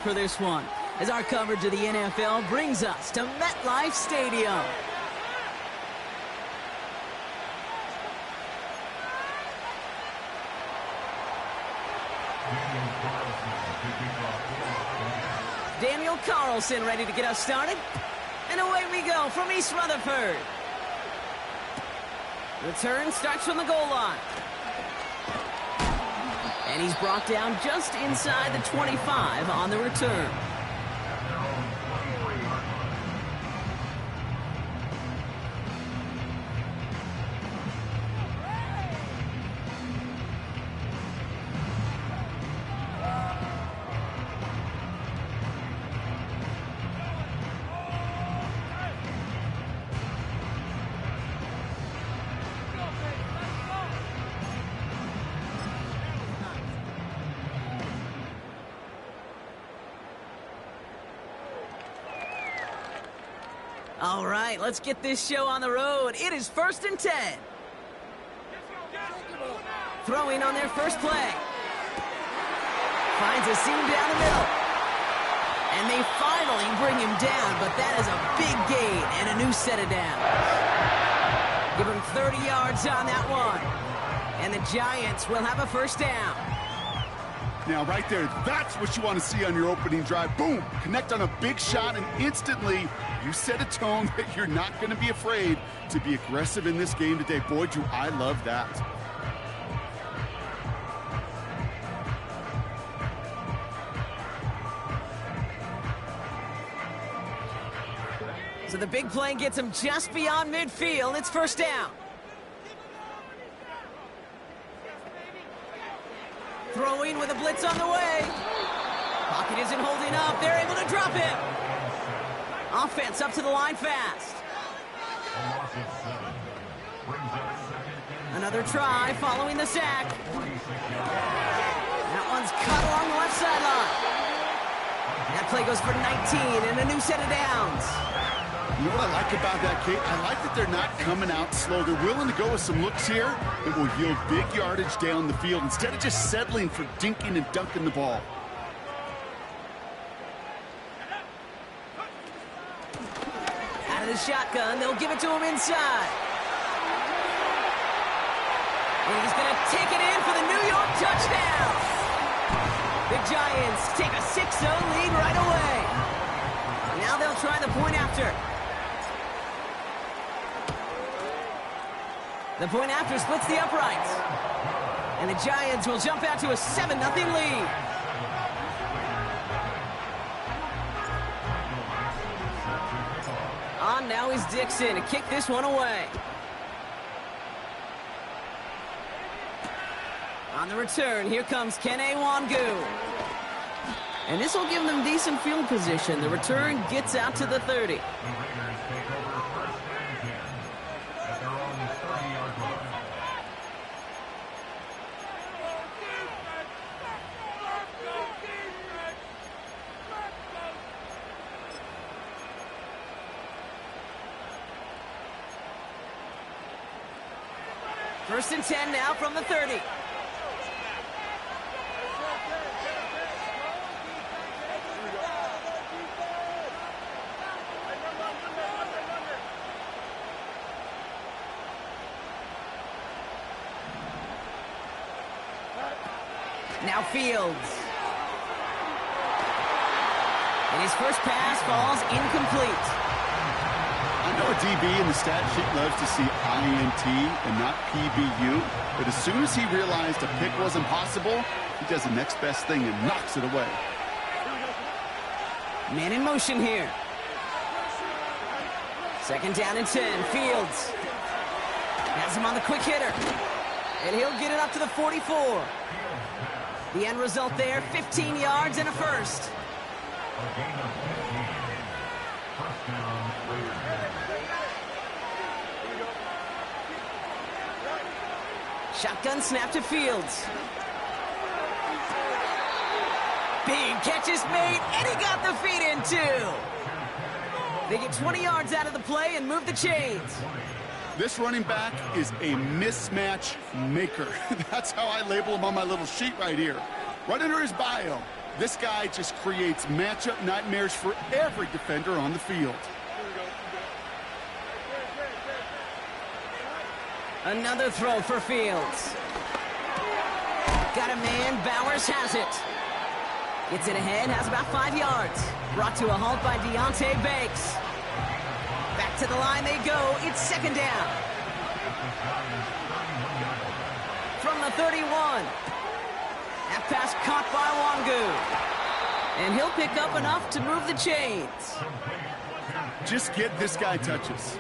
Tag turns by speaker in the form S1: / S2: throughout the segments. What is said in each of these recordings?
S1: For this one, as our coverage of the NFL brings us to MetLife Stadium. Daniel Carlson ready to get us started. And away we go from East Rutherford. Return starts from the goal line. And he's brought down just inside the 25 on the return. All right, let's get this show on the road. It is 1st and 10. Throwing on their first play. Finds a seam down the middle. And they finally bring him down, but that is a big gain and a new set of downs. Give him 30 yards on that one. And the Giants will have a first down.
S2: Now, right there, that's what you want to see on your opening drive. Boom! Connect on a big shot, and instantly you set a tone that you're not going to be afraid to be aggressive in this game today. Boy, do I love that.
S1: So the big play gets him just beyond midfield. It's first down. Throwing with a blitz on the way. Pocket isn't holding up. They're able to drop him. Offense up to the line fast. Another try following the sack. That one's cut along the left sideline. That play goes for 19 and a new set of downs.
S2: You know what I like about that, Kate? I like that they're not coming out slow. They're willing to go with some looks here that will yield big yardage down the field instead of just settling for dinking and dunking the ball.
S1: Out of the shotgun, they'll give it to him inside. And he's going to take it in for the New York touchdown. The Giants take a 6-0 lead right away. Now they'll try the point after. The point after splits the uprights. And the Giants will jump out to a 7-0 lead. On now is Dixon to kick this one away. On the return, here comes Kene Wangu. And this will give them decent field position. The return gets out to the 30. First and 10 now from the 30. Now Fields. And his first pass falls incomplete.
S2: I know a DB in the stat sheet loves to see INT and not PBU, but as soon as he realized a pick wasn't possible, he does the next best thing and knocks it away.
S1: Man in motion here. Second down and 10. Fields has him on the quick hitter. And he'll get it up to the 44. The end result there, 15 yards and a first. Shotgun snap to Fields. Big catch is made, and he got the feet in too. They get 20 yards out of the play and move the chains.
S2: This running back is a mismatch maker. That's how I label him on my little sheet right here. Right under his bio, This guy just creates matchup nightmares for every defender on the field.
S1: Another throw for Fields. Got a man, Bowers has it. Gets it ahead, has about 5 yards. Brought to a halt by Deontay Banks. Back to the line they go, it's second down. From the 31. That pass caught by Wangu. And he'll pick up enough to move the chains.
S2: Just get this guy touches.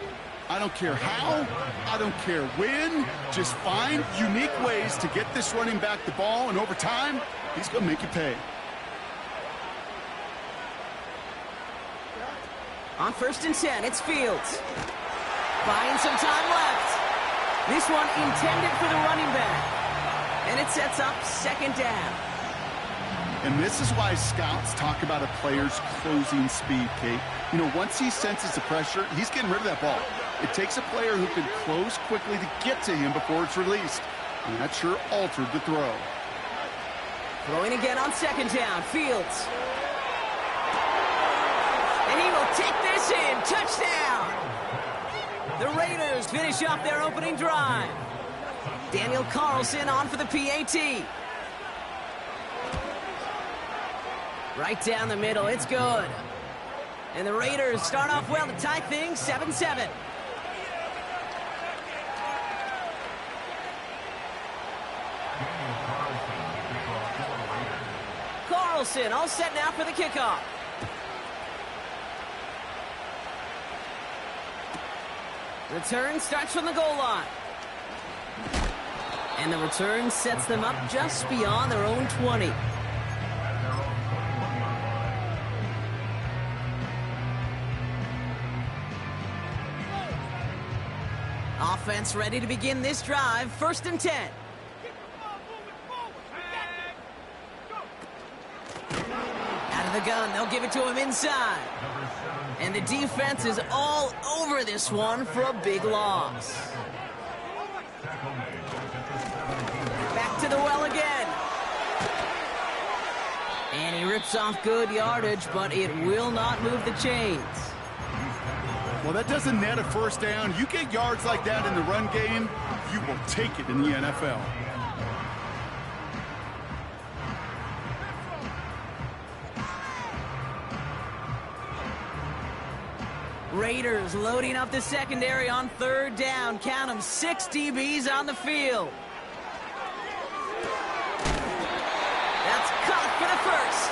S2: I don't care how, I don't care when, just find unique ways to get this running back the ball, and over time, he's going to make you pay.
S1: On 1st and 10, it's Fields. Buying some time left. This one intended for the running back. And it sets up second down.
S2: And this is why scouts talk about a player's closing speed, Kate. You know, once he senses the pressure, he's getting rid of that ball. It takes a player who can close quickly to get to him before it's released. And that sure altered the throw.
S1: Throwing again on second down, Fields. And he will take this in. Touchdown! The Raiders finish off their opening drive. Daniel Carlson on for the PAT. Right down the middle, it's good. And the Raiders start off well to tie things 7-7. Carlson all set now for the kickoff. Return starts from the goal line. And the return sets them up just beyond their own 20. Offense ready to begin this drive. 1st and 10. Out of the gun, they'll give it to him inside. And the defense is all over this one for a big loss. Back to the well again. And he rips off good yardage, but it will not move the chains.
S2: Well, that doesn't net a first down. You get yards like that in the run game, you will take it in the NFL.
S1: Raiders loading up the secondary on 3rd down. Count them, 6 DBs on the field. That's caught for the first.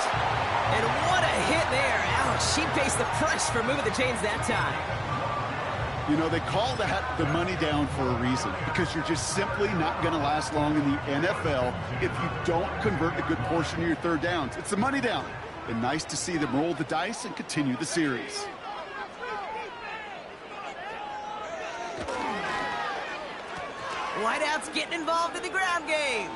S1: And what a hit there. Ouch, she faced the press for moving the chains that time.
S2: You know, they call that the money down for a reason, because you're just simply not going to last long in the NFL if you don't convert a good portion of your 3rd downs. It's the money down. And nice to see them roll the dice and continue the series.
S1: Whiteout's getting involved in the grab game.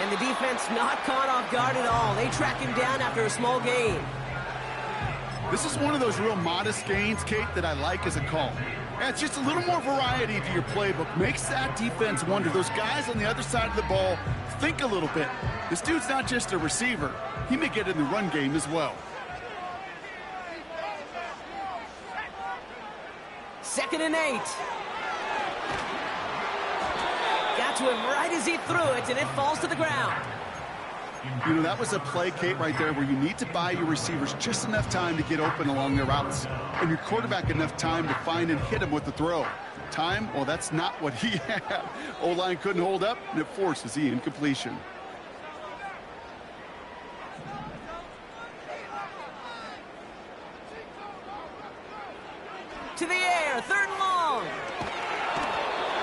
S1: And the defense not caught off guard at all. They track him down after a small gain.
S2: This is one of those real modest gains, Kate, that I like as a call. And it's just a little more variety to your playbook. Makes that defense wonder. Those guys on the other side of the ball think a little bit. This dude's not just a receiver. He may get in the run game as well.
S1: 2nd and 8. Got to him right as he threw it, and it falls to the ground.
S2: You know, that was a play, Kate, right there where you need to buy your receivers just enough time to get open along their routes, and your quarterback enough time to find and hit him with the throw. Time, well, that's not what he had. O-line couldn't hold up, and it forces the incompletion.
S1: To the air, 3rd and long.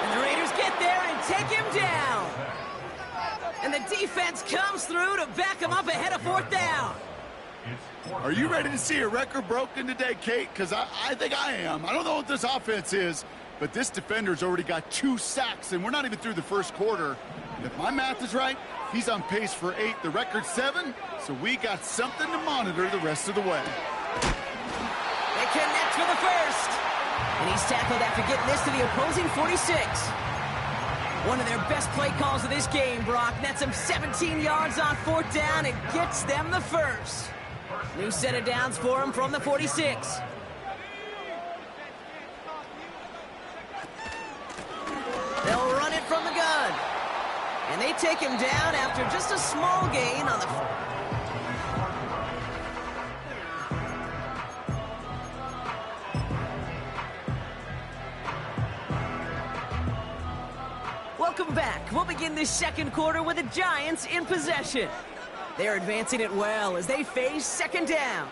S1: And the Raiders get there and take him down. And the defense comes through to back him up ahead of 4th down.
S2: Are you ready to see a record broken today, Kate? Because I think I am. I don't know what this offense is, but this defender's already got 2 sacks, and we're not even through the 1st quarter. And if my math is right, he's on pace for 8. The record's 7, so we got something to monitor the rest of the way.
S1: They connect for the 1st. And he's tackled after getting this to the opposing 46. One of their best play calls of this game, Brock. Nets them 17 yards on 4th down and gets them the first. New set of downs for him from the 46. They'll run it from the gun. And they take him down after just a small gain on the... Welcome back. We'll begin this second quarter with the Giants in possession. They're advancing it well as they face 2nd down.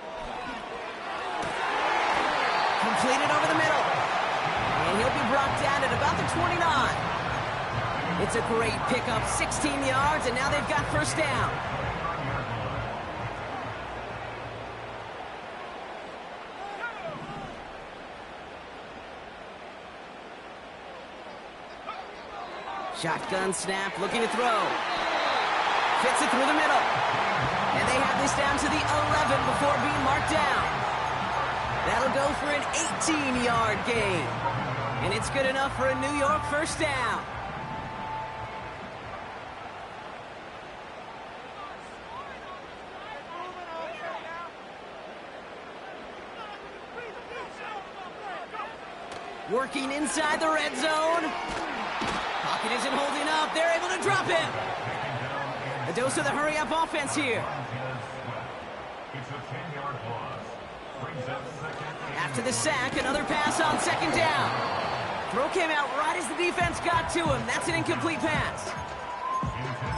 S1: Completed over the middle. And he'll be brought down at about the 29. It's a great pickup, 16 yards, and now they've got 1st down. Shotgun snap, looking to throw. Fits it through the middle. And they have this down to the 11 before being marked down. That'll go for an 18-yard gain. And it's good enough for a New York 1st down. Working inside the red zone. Pocket isn't holding up. They're able to drop him. A dose of the hurry-up offense here. After the sack, another pass on 2nd down. Throw came out right as the defense got to him. That's an incomplete pass.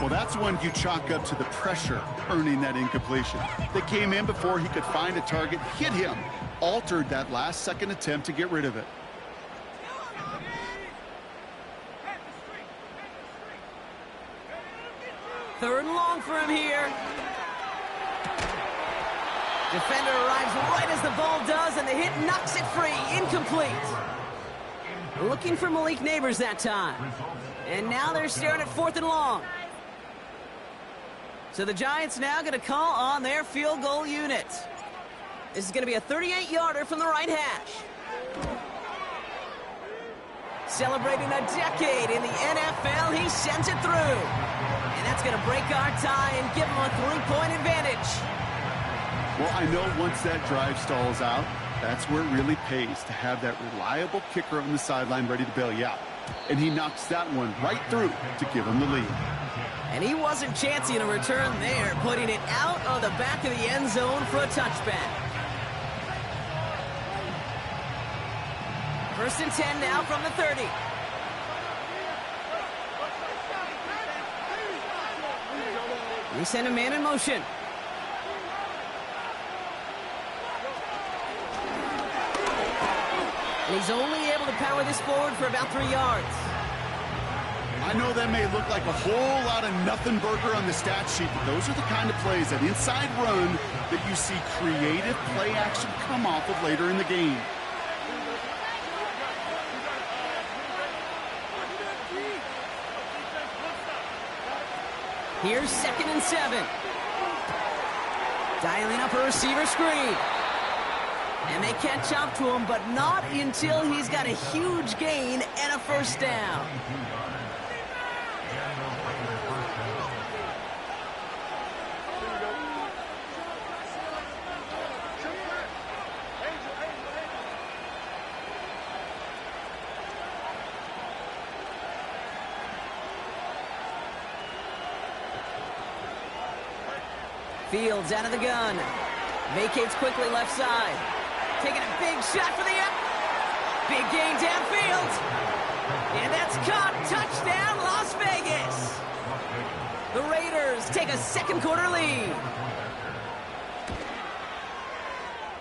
S2: Well, that's one you chalk up to the pressure earning that incompletion. They came in before he could find a target, hit him, altered that last-second attempt to get rid of it.
S1: Third and long for him here. Defender arrives right as the ball does, and the hit knocks it free. Incomplete. Looking for Malik Neighbors that time. And now they're staring at 4th and long. So the Giants now going to call on their field goal unit. This is going to be a 38-yarder from the right hash. Celebrating a decade in the NFL, he sends it through. And that's going to break our tie and give him a 3-point advantage.
S2: Well, I know once that drive stalls out, that's where it really pays to have that reliable kicker on the sideline ready to bail you out. And he knocks that one right through to give him the lead.
S1: And he wasn't chancing a return there, putting it out of the back of the end zone for a touchback. 1st and 10 now from the 30. We send a man in motion. And he's only able to power this forward for about 3 yards.
S2: I know that may look like a whole lot of nothing burger on the stat sheet, but those are the kind of plays, that inside run, that you see creative play action come off of later in the game.
S1: Here's 2nd and 7. Dialing up a receiver screen. And they catch up to him, but not until he's got a huge gain and a 1st down. Fields out of the gun. Vacates quickly left side. Taking a big shot for the... Big gain downfield. And that's caught. Touchdown, Las Vegas. The Raiders take a 2nd quarter lead.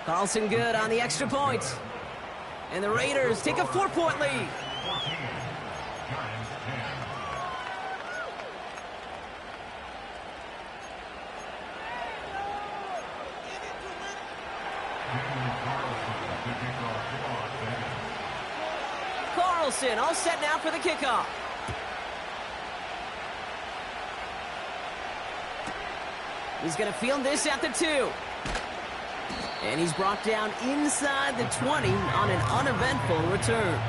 S1: Carlson good on the extra point. And the Raiders take a 4-point lead. Carlson all set now for the kickoff. He's going to field this at the 2. And he's brought down inside the 20 on an uneventful return.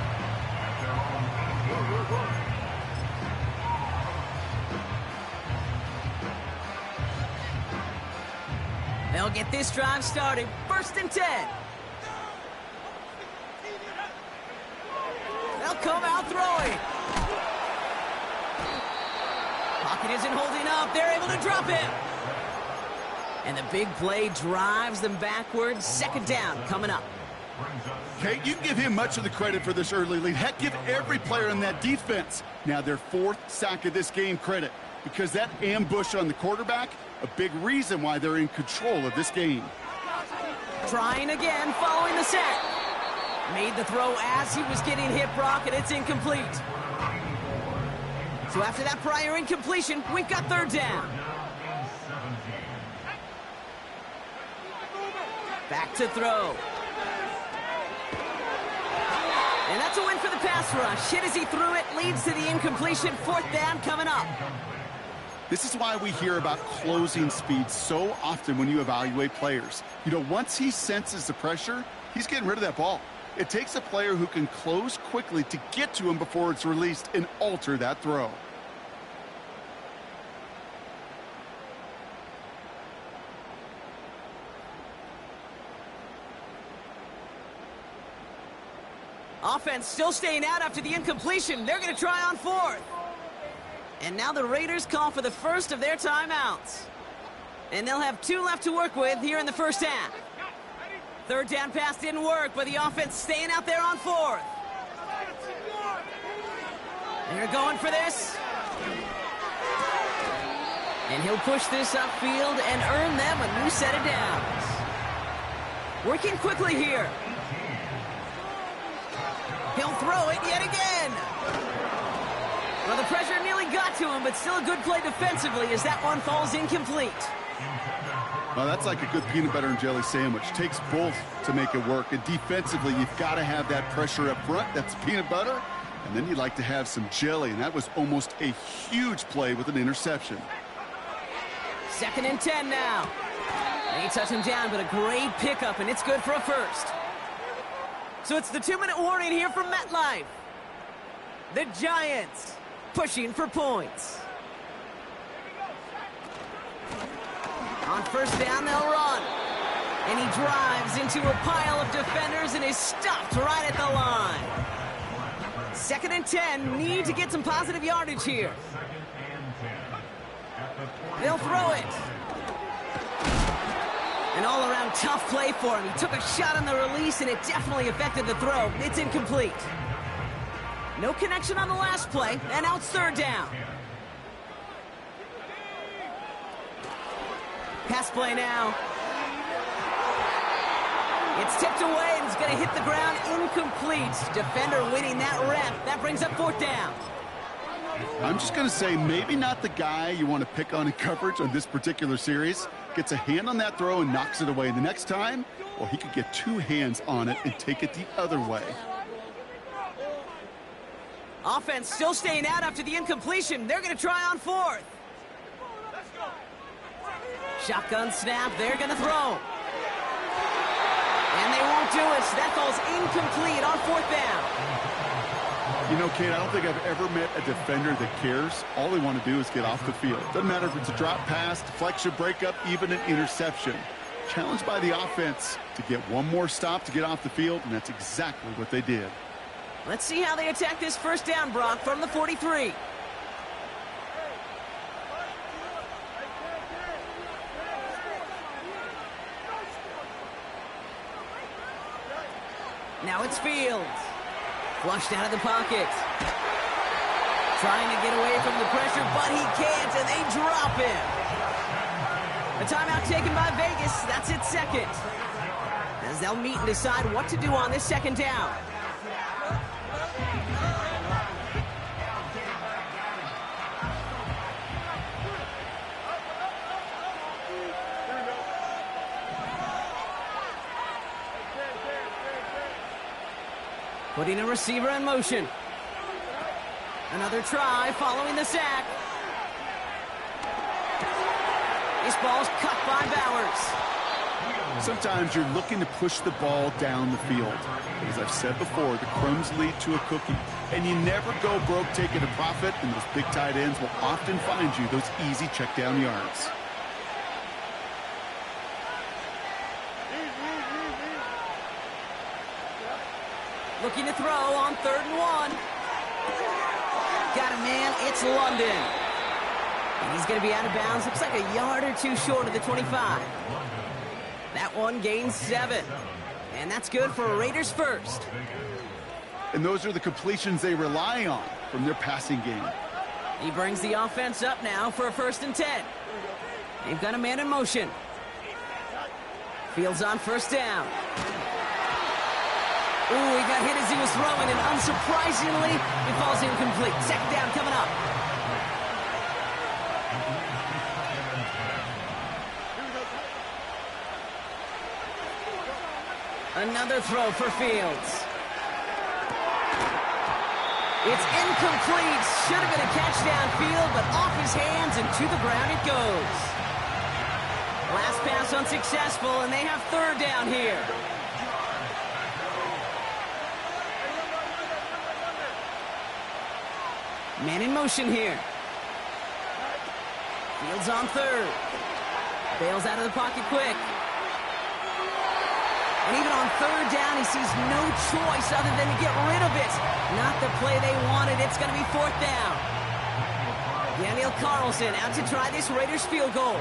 S1: get this drive started. 1st and 10. They'll come out throwing. Pocket isn't holding up. They're able to drop it. And the big play drives them backwards. 2nd down coming up.
S2: Okay, you can give him much of the credit for this early lead. Heck, give every player in that defense now their 4th sack of this game credit, because that ambush on the quarterback, a big reason why they're in control of this game.
S1: Trying again following the sack. Made the throw as he was getting hit, Brock, and it's incomplete. So after that prior incompletion, we've got 3rd down. Back to throw. And that's a win for the pass rush. Hit as he threw it, leads to the incompletion. 4th down coming up.
S2: This is why we hear about closing speed so often when you evaluate players. You know, once he senses the pressure, he's getting rid of that ball. It takes a player who can close quickly to get to him before it's released and alter that throw.
S1: Offense still staying out after the incompletion. They're going to try on 4th. And now the Raiders call for the first of their timeouts. And they'll have 2 left to work with here in the 1st half. 3rd down pass didn't work, but the offense staying out there on 4th. They're going for this. And he'll push this upfield and earn them a new set of downs. Working quickly here. He'll throw it yet again. Well, the pressure nearly got to him, but still a good play defensively as that one falls incomplete.
S2: Well, that's like a good peanut butter and jelly sandwich. Takes both to make it work. And defensively, you've got to have that pressure up front. That's peanut butter. And then you'd like to have some jelly. And that was almost a huge play with an interception.
S1: 2nd and 10 now. They touch him down, but a great pickup, and it's good for a 1st. So it's the 2-minute warning here from MetLife. The Giants pushing for points. On 1st down, they'll run. And he drives into a pile of defenders and is stopped right at the line. 2nd and 10, need to get some positive yardage here. They'll throw it. An all-around tough play for him. He took a shot on the release, and it definitely affected the throw. It's incomplete. No connection on the last play, and now it's 3rd down. Pass play now. It's tipped away, and it's going to hit the ground incomplete. Defender winning that rep. That brings up 4th down.
S2: I'm just going to say maybe not the guy you want to pick on in coverage on this particular series. Gets a hand on that throw and knocks it away. The next time, well, he could get 2 hands on it and take it the other way.
S1: Offense still staying out after the incompletion. They're going to try on 4th. Shotgun snap. They're going to throw. And they won't do it. So that falls incomplete on 4th down.
S2: You know, Kate, I don't think I've ever met a defender that cares. All they want to do is get off the field. Doesn't matter if it's a drop pass, deflection, breakup, even an interception. Challenged by the offense to get one more stop to get off the field, and that's exactly what they did.
S1: Let's see how they attack this 1st down, Brock, from the 43. Now it's Fields. Flushed out of the pocket. Trying to get away from the pressure, but he can't, and they drop him. A timeout taken by Vegas. That's its 2nd. As they'll meet and decide what to do on this 2nd down. Putting a receiver in motion. Another try following the sack. This ball's cut by Bowers.
S2: Sometimes you're looking to push the ball down the field. But as I've said before, the crumbs lead to a cookie. And you never go broke taking a profit, and those big tight ends will often find you those easy check down yards.
S1: Looking to throw on 3rd and 1. Got a man, it's London. And he's going to be out of bounds. Looks like a yard or two short of the 25. That one gains 7. And that's good for a Raiders first.
S2: And those are the completions they rely on from their passing game.
S1: He brings the offense up now for a 1st and 10. They've got a man in motion. Fields on 1st down. Ooh, he got hit as he was throwing, and unsurprisingly, he falls incomplete. 2nd down coming up. Another throw for Fields. It's incomplete. Should have been a catch downfield, but off his hands and to the ground it goes. Last pass unsuccessful, and they have 3rd down here. Man in motion here. Fields on 3rd. Bails out of the pocket quick. And even on 3rd down, he sees no choice other than to get rid of it. Not the play they wanted. It's going to be 4th down. Daniel Carlson out to try this Raiders field goal.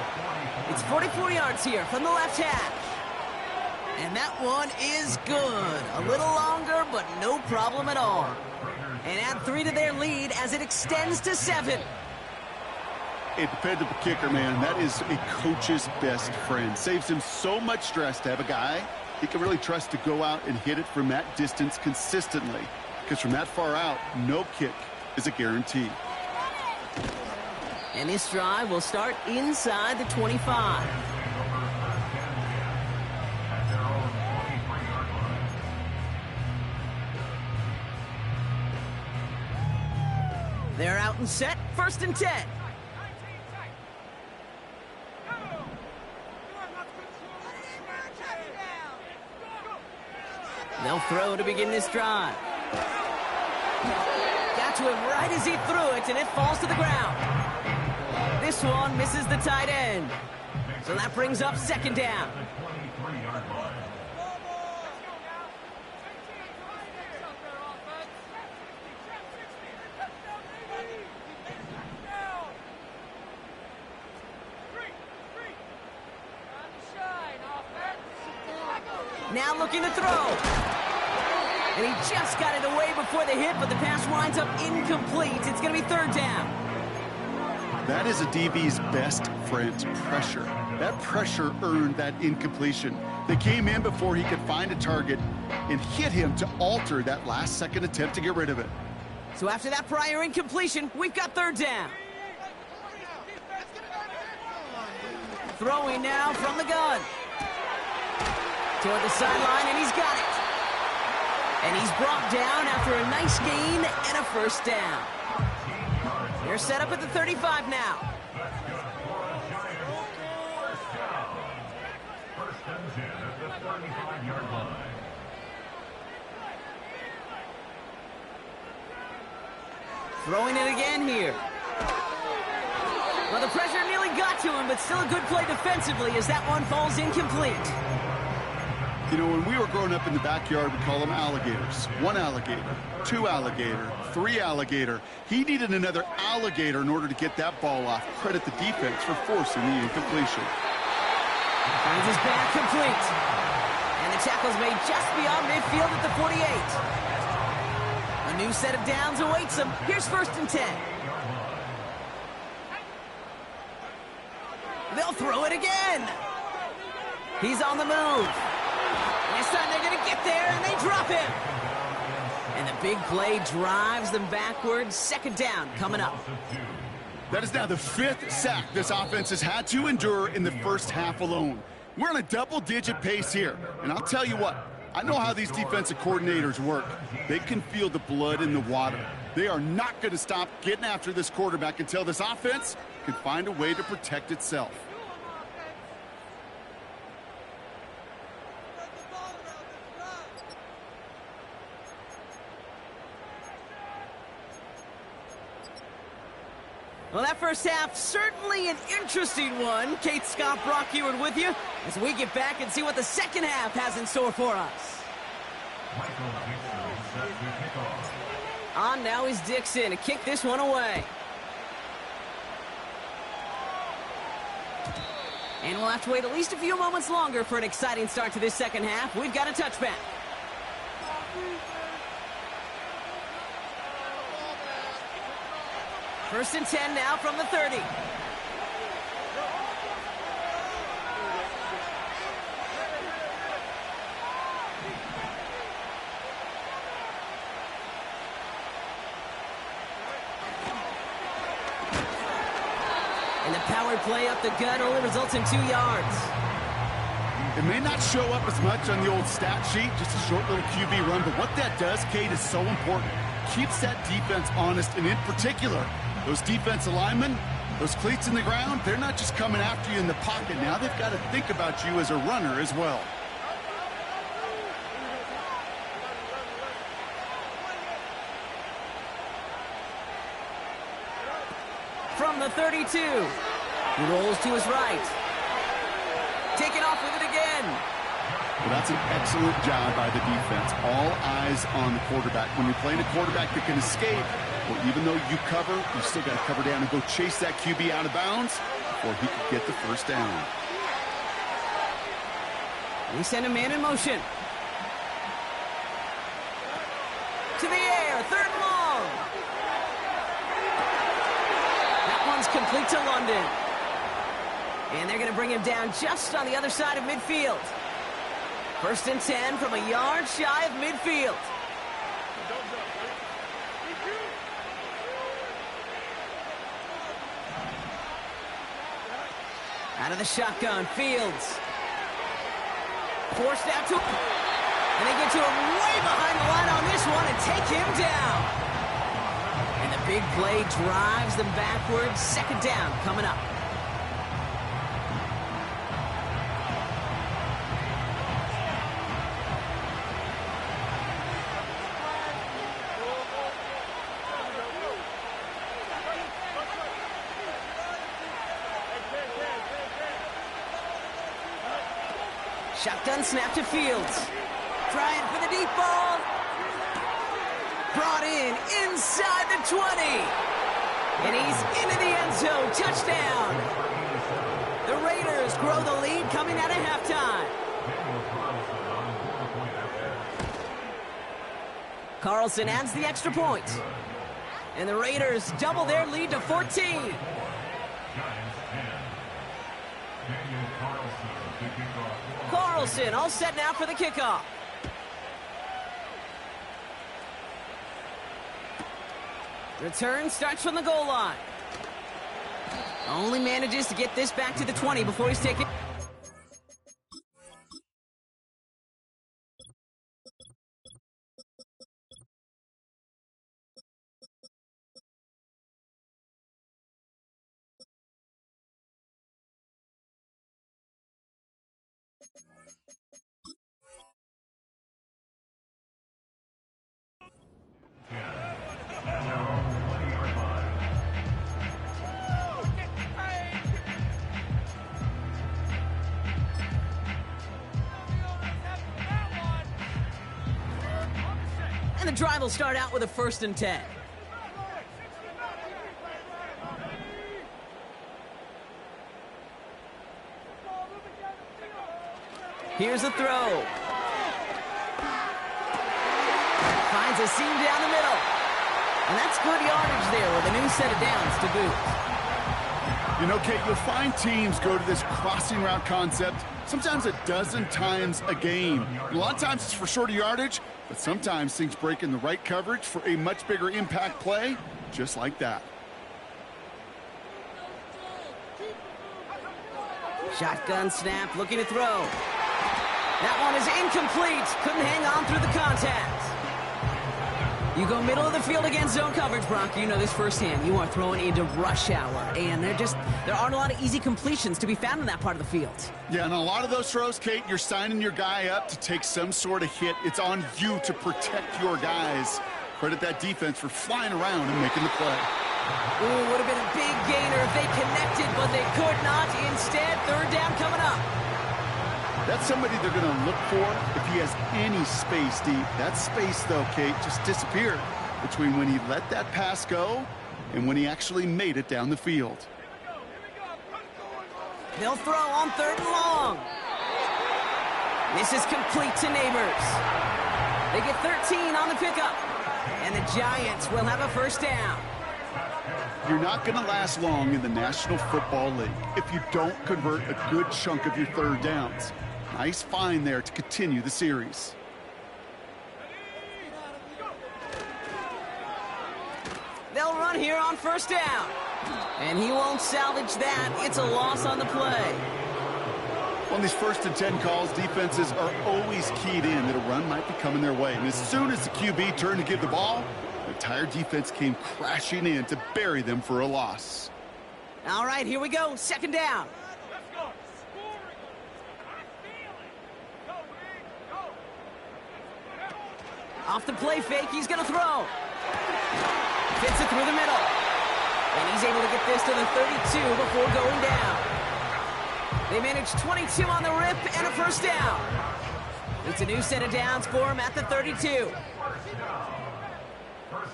S1: It's 44 yards here from the left hash. And that one is good. A little longer, but no problem at all. And add 3 to their lead as it extends to 7.
S2: A dependable kicker, man. That is a coach's best friend. Saves him so much stress to have a guy he can really trust to go out and hit it from that distance consistently. Because from that far out, no kick is a guarantee.
S1: And this drive will start inside the 25. They're out and set. 1st and 10. They'll throw to begin this drive. Got to him right as he threw it, and it falls to the ground. This one misses the tight end. So that brings up 2nd down. Now looking to throw. And he just got it away before the hit, but the pass winds up incomplete. It's going to be 3rd down.
S2: That is a DB's best friend, pressure. That pressure earned that incompletion. They came in before he could find a target and hit him to alter that last-second attempt to get rid of it.
S1: So after that prior incompletion, we've got 3rd down. Throwing now from the gun. Toward the sideline, and he's got it. And he's brought down after a nice gain and a 1st down. They're set up at the 35 now. Throwing it again here. Well, the pressure nearly got to him, but still a good play defensively as that one falls incomplete.
S2: You know, when we were growing up in the backyard, we call them alligators. 1 alligator, 2 alligator, 3 alligator. He needed another alligator in order to get that ball off. Credit the defense for forcing the incompletion.
S1: Finds his back complete. And the tackle's made just beyond midfield at the 48. A new set of downs awaits him. Here's 1st and 10. They'll throw it again. He's on the move. This time they're going to get there, and they drop him. And the big play drives them backwards. 2nd down coming up.
S2: That is now the 5th sack this offense has had to endure in the first half alone. We're on a double-digit pace here. And I'll tell you what, I know how these defensive coordinators work. They can feel the blood in the water. They are not going to stop getting after this quarterback until this offense can find a way to protect itself.
S1: Well, that first half, certainly an interesting one. Kate, Scott, Brock Heward with you as we get back and see what the second half has in store for us. On now is Dixon to kick this one away. And we'll have to wait at least a few moments longer for an exciting start to this second half. We've got a touchback. First and 10 now from the 30. And the power play up the gut only results in 2 yards.
S2: It may not show up as much on the old stat sheet, just a short little QB run, but what that does, Kate, is so important. Keeps that defense honest, and in particular, those defensive linemen, those cleats in the ground, they're not just coming after you in the pocket. Now they've got to think about you as a runner as well.
S1: From the 32. He rolls to his right. Taking off with it again.
S2: Well, that's an excellent job by the defense. All eyes on the quarterback. When you're playing a quarterback that can escape, well, even though you cover, you still got to cover down and go chase that QB out of bounds before he could get the first down.
S1: We send a man in motion. To the air, 3rd and long. That one's complete to London. And they're going to bring him down just on the other side of midfield. First and 10 from a yard shy of midfield. Out of the shotgun, Fields. Forced out to him. And they get to him way behind the line on this one and take him down. And the big play drives them backwards. 2nd down coming up. Shotgun snap to Fields. Trying for the deep ball. Brought in inside the 20. And he's into the end zone. Touchdown. The Raiders grow the lead coming out of halftime. Carlson adds the extra point. And the Raiders double their lead to 14. Carlson all set now for the kickoff. Return starts from the goal line. Only manages to get this back to the 20 before he's taken. And the drive will start out with a 1st and 10. Here's a throw. Finds a seam down the middle. And that's good yardage there with a new set of downs to boot.
S2: You know, Kate, you'll find teams go to this crossing route concept sometimes a dozen times a game. A lot of times it's for shorter yardage, but sometimes things break in the right coverage for a much bigger impact play, just like that.
S1: Shotgun snap, looking to throw. That one is incomplete. Couldn't hang on through the contact. You go middle of the field against zone coverage, Brock. You know this firsthand. You are throwing into rush hour, and there aren't a lot of easy completions to be found in that part of the field.
S2: Yeah, and a lot of those throws, Kate, you're signing your guy up to take some sort of hit. It's on you to protect your guys. Credit that defense for flying around and making the play.
S1: Ooh, would have been a big gainer if they connected, but they could not. Instead, 3rd down coming up.
S2: That's somebody they're going to look for if he has any space deep. That space, though, Kate, just disappeared between when he let that pass go and when he actually made it down the field.
S1: They'll throw on 3rd and long. This is complete to Neighbors. They get 13 on the pickup. And the Giants will have a 1st down.
S2: You're not going to last long in the National Football League if you don't convert a good chunk of your 3rd downs. Nice find there to continue the series.
S1: They'll run here on 1st down. And he won't salvage that. It's a loss on the play.
S2: On these 1st and 10 calls, defenses are always keyed in that a run might be coming their way. And as soon as the QB turned to give the ball, the entire defense came crashing in to bury them for a loss.
S1: All right, here we go. 2nd down. Off the play fake, he's going to throw. Fits it through the middle. And he's able to get this to the 32 before going down. They managed 22 on the rip and a 1st down. It's a new set of downs for him at the 32.
S3: 1st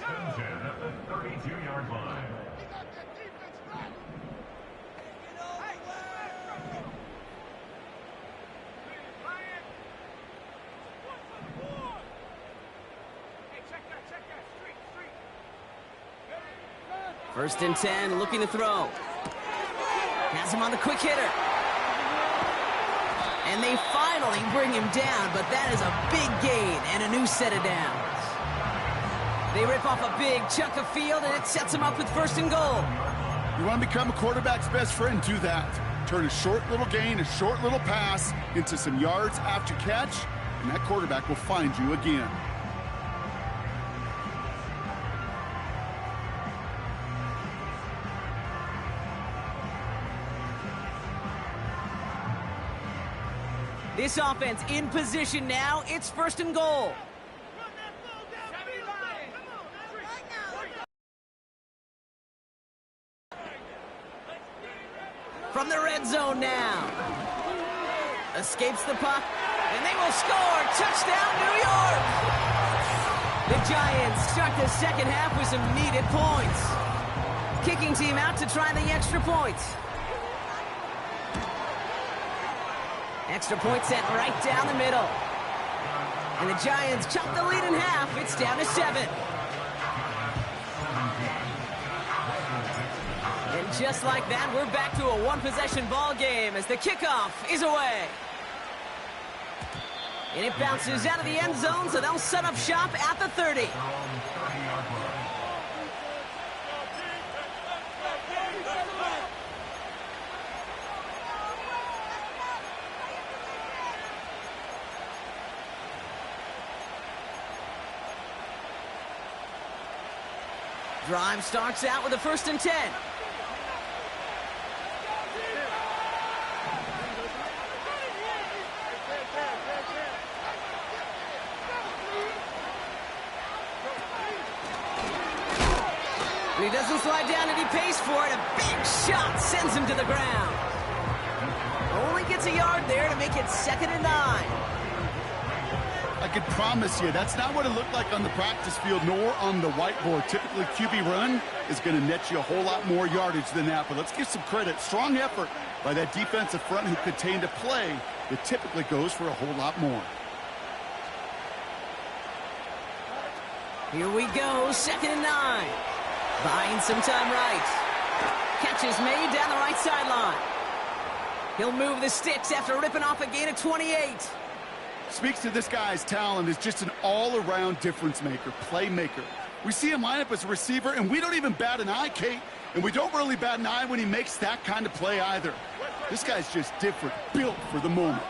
S3: and 10 at the 32-yard line.
S1: First and 10, looking to throw. Has him on the quick hitter. And they finally bring him down, but that is a big gain and a new set of downs. They rip off a big chunk of field, and it sets him up with 1st and goal.
S2: You want to become a quarterback's best friend, do that. Turn a short little gain, a short little pass into some yards after catch, and that quarterback will find you again.
S1: This offense in position now. It's 1st and goal. From the red zone now. Escapes the puck, and they will score. Touchdown, New York! The Giants start the 2nd half with some needed points. Kicking team out to try the extra points. Extra point set right down the middle. And the Giants chop the lead in half. It's down to 7. And just like that, we're back to a 1-possession ball game as the kickoff is away. And it bounces out of the end zone, so they'll set up shop at the 30. Drive starts out with a 1st and 10. And he doesn't slide down, and he pays for it. A big shot sends him to the ground. Only gets a yard there to make it 2nd and 9.
S2: I can promise you, that's not what it looked like on the practice field nor on the whiteboard. Typically, QB run is going to net you a whole lot more yardage than that. But let's give some credit. Strong effort by that defensive front who contained a play that typically goes for a whole lot more.
S1: Here we go, 2nd and 9. Buying some time right. Catch is made down the right sideline. He'll move the sticks after ripping off a gain of 28.
S2: Speaks to this guy's talent as just an all-around difference maker, playmaker. We see him line up as a receiver, and we don't even bat an eye, Kate. And we don't really bat an eye when he makes that kind of play either. This guy's just different, built for the moment.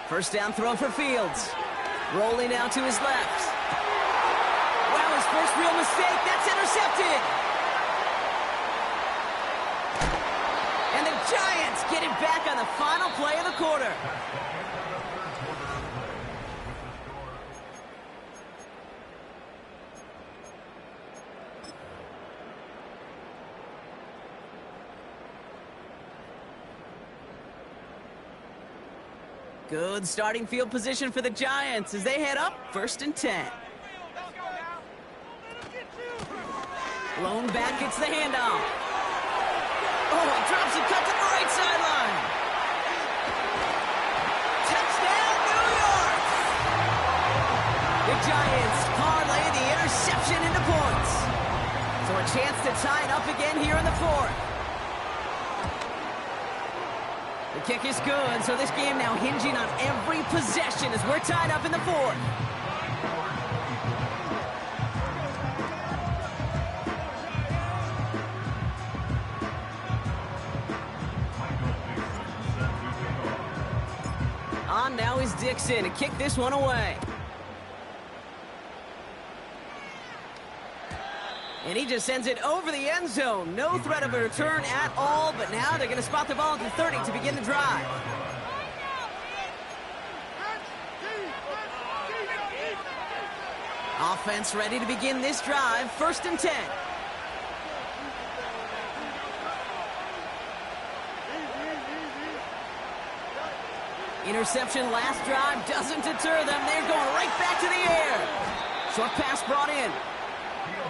S1: First down throw for Fields. Rolling out to his left. Wow, his first real mistake. That's intercepted. And the Giants get it back on the final play of the quarter. Good starting field position for the Giants as they head up 1st and 10. Blown back, gets the handoff. Oh, he drops it, cut to the right sideline. Touchdown, New York! The Giants parlay the interception into points. So a chance to tie it up again here in the 4th. The kick is good, so this game now hinging on every possession as we're tied up in the 4th. On now is Dixon to kick this one away. And he just sends it over the end zone. No threat of a return at all, but now they're going to spot the ball at the 30 to begin the drive. Offense ready to begin this drive, 1st and 10. Interception last drive doesn't deter them. They're going right back to the air. Short pass brought in.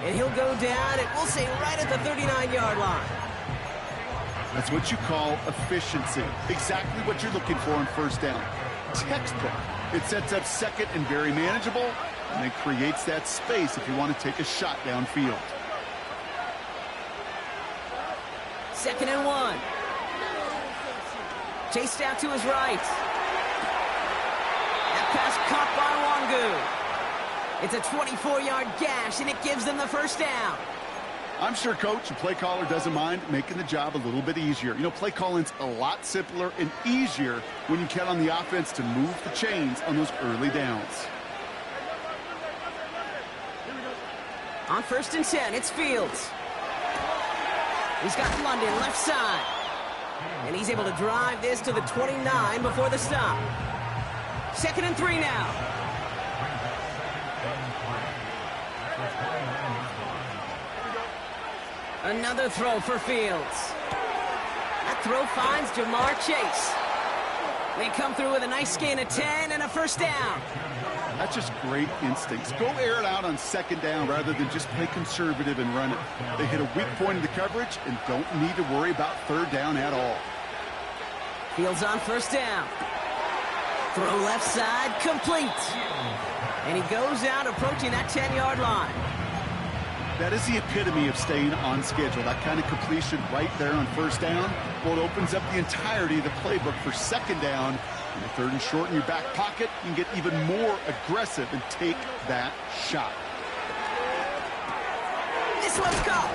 S1: And he'll go down, and we'll say right at the 39-yard line.
S2: That's what you call efficiency. Exactly what you're looking for on 1st down. Textbook. It sets up 2nd and very manageable, and it creates that space if you want to take a shot downfield.
S1: 2nd and 1. Chased out to his right. That pass caught by Wangu. It's a 24-yard gash, and it gives them the 1st down.
S2: I'm sure Coach, the play caller, doesn't mind making the job a little bit easier. You know, play calling's a lot simpler and easier when you count on the offense to move the chains on those early downs.
S1: On 1st and 10, it's Fields. He's got London left side. And he's able to drive this to the 29 before the stop. 2nd and 3 now. Another throw for Fields. That throw finds Jamar Chase. They come through with a nice gain of 10 and a 1st down.
S2: That's just great instincts. Go air it out on 2nd down rather than just play conservative and run it. They hit a weak point in the coverage and don't need to worry about 3rd down at all.
S1: Fields on 1st down. Throw left side, complete. And he goes out approaching that 10-yard line.
S2: That is the epitome of staying on schedule. That kind of completion right there on 1st down. Well, it opens up the entirety of the playbook for 2nd down. In the 3rd and short in your back pocket, you can get even more aggressive and take that shot.
S1: This one's caught.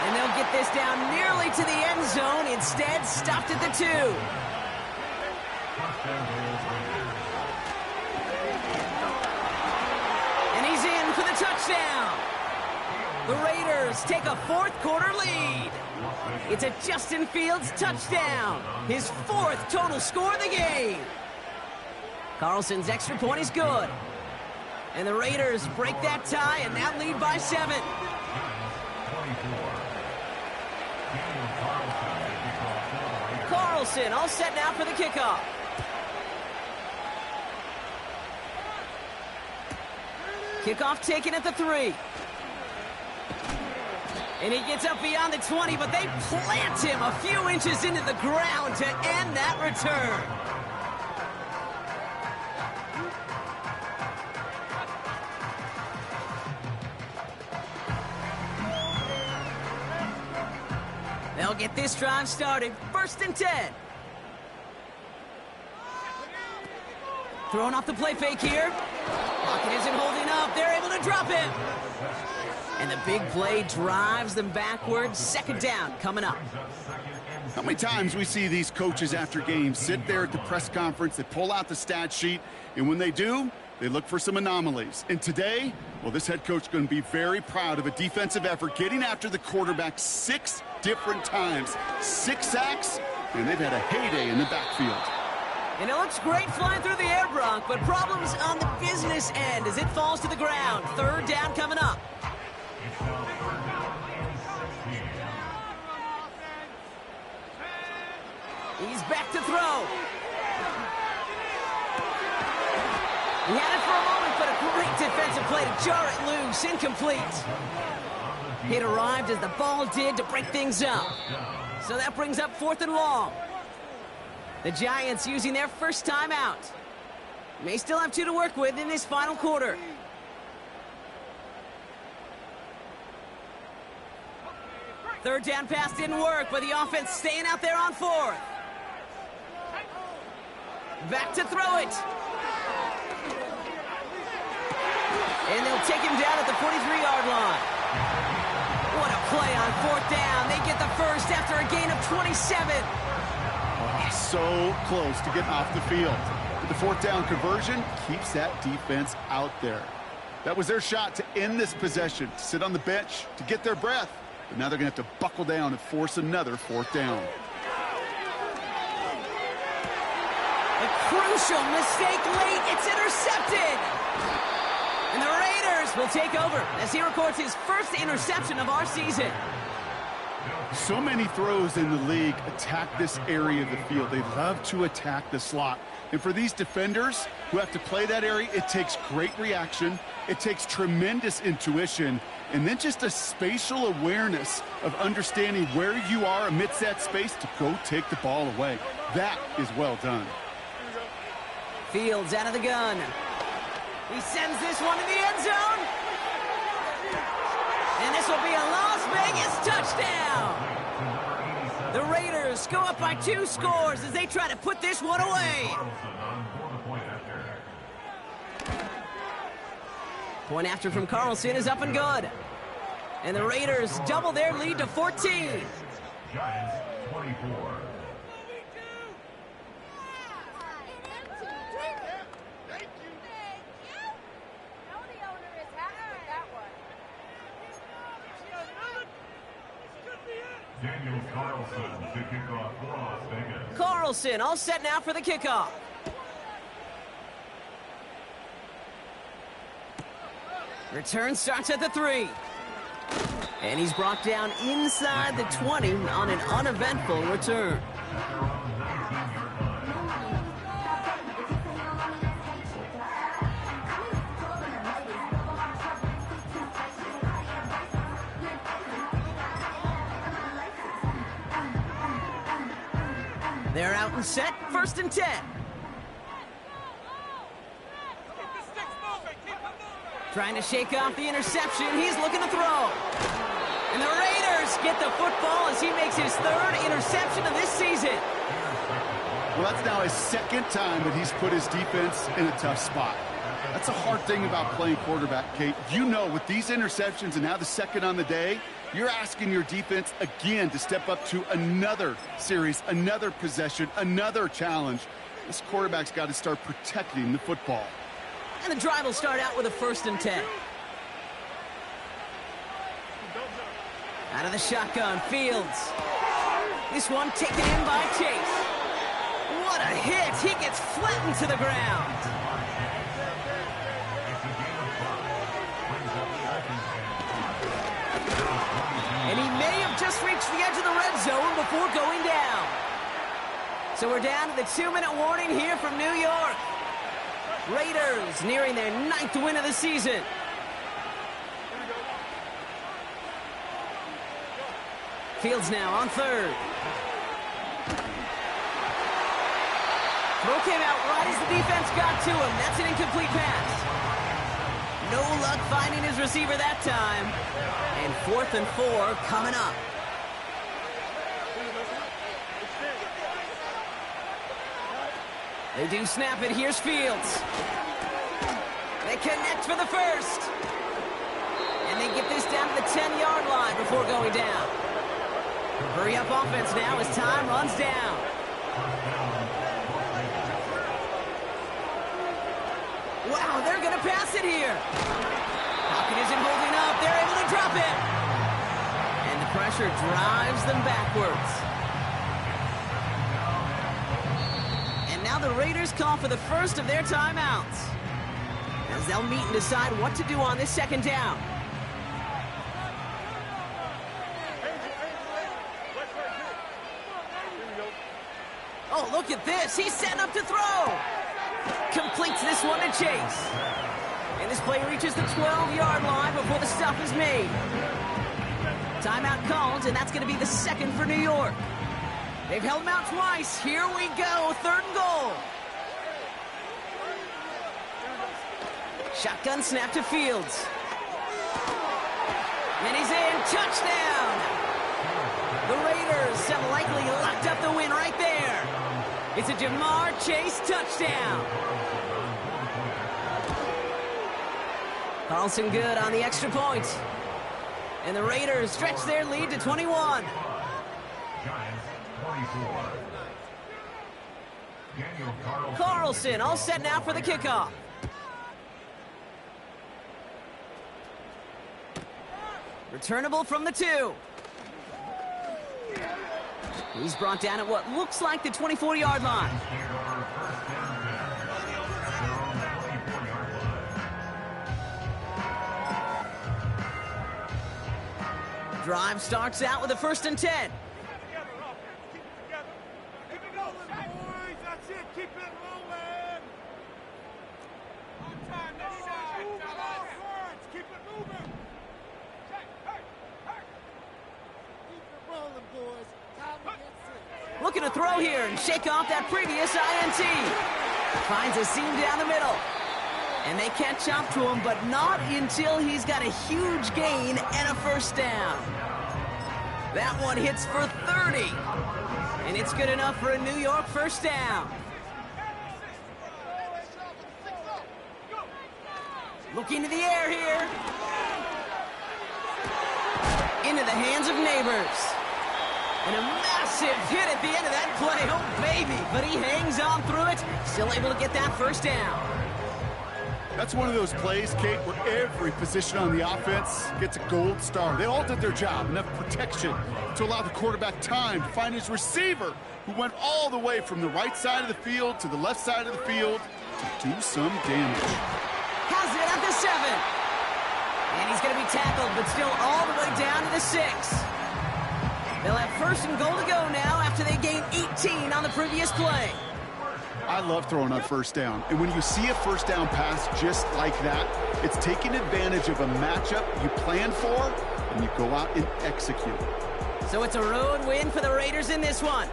S1: And they'll get this down nearly to the end zone. Instead, stopped at the 2. And he's in for the touchdown. The Raiders take a 4th quarter lead. It's a Justin Fields touchdown. His 4th total score of the game. Carlson's extra point is good. And the Raiders break that tie and now lead by 7. Carlson all set now for the kickoff. Kickoff taken at the 3. And he gets up beyond the 20, but they plant him a few inches into the ground to end that return. They'll get this drive started. 1st and 10. Throwing off the play fake here. Pocket isn't holding up. They're able to drop him. And the big play drives them backwards. 2nd down coming up.
S2: How many times we see these coaches after games sit there at the press conference, they pull out the stat sheet, and when they do, they look for some anomalies. And today, well, this head coach is going to be very proud of a defensive effort getting after the quarterback 6 different times. 6 sacks, and they've had a heyday in the backfield.
S1: And it looks great flying through the air, Bronk, but problems on the business end as it falls to the ground. 3rd down coming up. He's back to throw. He had it for a moment, but a great defensive play to jar it loose. Incomplete. It arrived as the ball did to break things up. So that brings up 4th and long. The Giants using their first timeout. May still have 2 to work with in this final quarter. Third down pass didn't work, but the offense staying out there on 4th. Back to throw it. And they'll take him down at the 43-yard line. What a play on 4th down. They get the first after a gain of 27.
S2: Oh, so close to getting off the field. But the 4th down conversion keeps that defense out there. That was their shot to end this possession, to sit on the bench, to get their breath. But now they're going to have to buckle down and force another 4th down.
S1: A crucial mistake late. It's intercepted. And the Raiders will take over as he records his first interception of our season.
S2: So many throws in the league attack this area of the field. They love to attack the slot. And for these defenders who have to play that area, it takes great reaction. It takes tremendous intuition. And then just a spatial awareness of understanding where you are amidst that space to go take the ball away. That is well done.
S1: Fields out of the gun. He sends this one to the end zone. And this will be a Las Vegas touchdown. The Raiders go up by 2 scores as they try to put this one away. Point after from Carlson is up and good. And the Raiders double their lead to 14.
S3: Giants 24. Daniel Carlson to kick off for Las Vegas.
S1: Carlson all set now for the kickoff. Return starts at the 3. And he's brought down inside the 20 on an uneventful return. They're out and set, 1st and 10. Trying to shake off the interception. He's looking to throw. And the Raiders get the football as he makes his 3rd interception of this season.
S2: Well, that's now his 2nd time that he's put his defense in a tough spot. That's a hard thing about playing quarterback, Kate. You know, with these interceptions and now the 2nd on the day, you're asking your defense again to step up to another series, another possession, another challenge. This quarterback's got to start protecting the football.
S1: And the drive will start out with a 1st and 10. Out of the shotgun, Fields. This one taken in by Chase. What a hit! He gets flattened to the ground. And he may have just reached the edge of the red zone before going down. So we're down to the 2-minute warning here from New York. Raiders nearing their 9th win of the season. Fields now on 3rd. Throw came out right as the defense got to him. That's an incomplete pass. No luck finding his receiver that time. And 4th and 4 coming up. They do snap it. Here's Fields. They connect for the first. And they get this down to the 10-yard line before going down. Hurry up offense now as time runs down. Wow, they're going to pass it here. Pocket isn't holding up. They're able to drop it. And the pressure drives them backwards. Now the Raiders call for the first of their timeouts as they'll meet and decide what to do on this 2nd down. Oh, look at this. He's setting up to throw. completes this one to Chase. And this play reaches the 12-yard line before the stop is made. Timeout called, and that's going to be the second for New York. They've held him out twice. Here we go, 3rd and goal. Shotgun snap to Fields. And he's in. Touchdown! The Raiders have likely locked up the win right there. It's a Jamar Chase touchdown. Carlson good on the extra point. And the Raiders stretch their lead to 21.
S3: Giants 24. Daniel
S1: Carlson all set now for the kickoff. Returnable from the 2. He's brought down at what looks like the 24-yard line. Drive starts out with a 1st and 10. Looking to throw here and shake off that previous INT. Finds a seam down the middle. And they catch up to him, but not until he's got a huge gain and a 1st down. That one hits for 30. And it's good enough for a New York 1st down. Looking to the air here. Into the hands of Neighbors. And a massive hit at the end of that play. Oh, baby. But he hangs on through it. Still able to get that 1st down.
S2: That's one of those plays, Kate, where every position on the offense gets a gold star. They all did their job. Enough protection to allow the quarterback time to find his receiver, who went all the way from the right side of the field to the left side of the field to do some damage.
S1: Has it at the 7. And he's going to be tackled, but still all the way down to the 6. They'll have 1st and goal to go now after they gain 18 on the previous play.
S2: I love throwing on 1st down. And when you see a 1st down pass just like that, it's taking advantage of a matchup you plan for, and you go out and execute.
S1: So it's a road win for the Raiders in this one.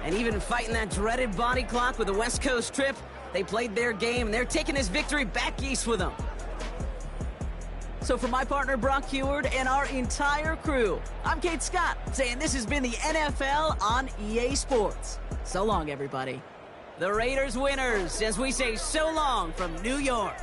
S1: And even fighting that dreaded body clock with a West Coast trip, they played their game, and they're taking this victory back east with them. So for my partner, Brock Heward, and our entire crew, I'm Kate Scott, saying this has been the NFL on EA Sports. So long, everybody. The Raiders winners, as we say so long from New York.